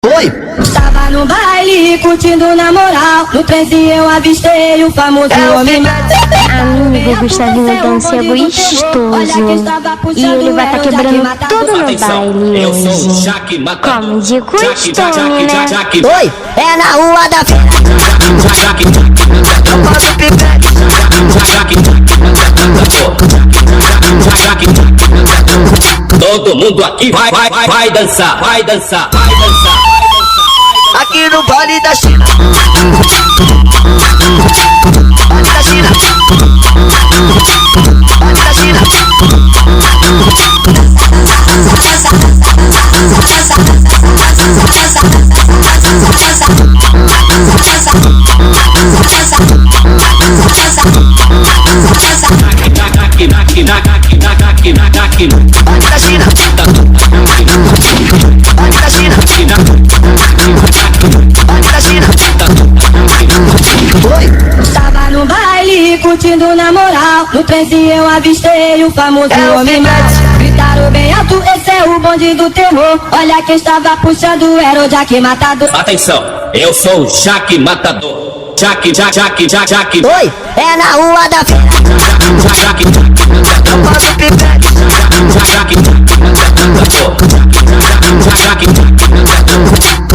Oi! Tava no baile, curtindo na moral. No trenzinho eu avistei o famoso homem. Amigo, Gustavinho dança é gostoso. E ele vai tá quebrando tudo no baile hoje. Como de costume, né? Oi! É na rua da feira. Todo mundo aqui vai dançar, vai dançar, vai dançar. Aqui no Vale da China. Vale da China. Vale da China. Vale da China. Vale da China. Vale da China. Oi! Tava no baile, curtindo na moral. No trenzinho eu avistei o famoso homem. Gritaram bem alto, esse é o bonde do terror. Olha quem estava puxando, era o Jack Matador. Atenção, eu sou o Jack Matador. Jack. Oi! É na rua da feira.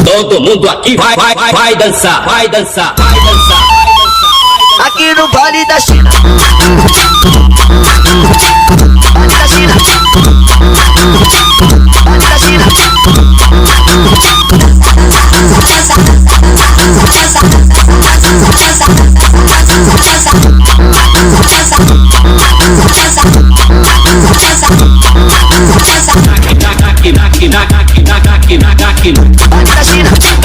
Todo mundo aqui vai dançar, vai dançar, vai dançar. Aqui no Vale da China. Vale da China. Vale da China. Vale da China.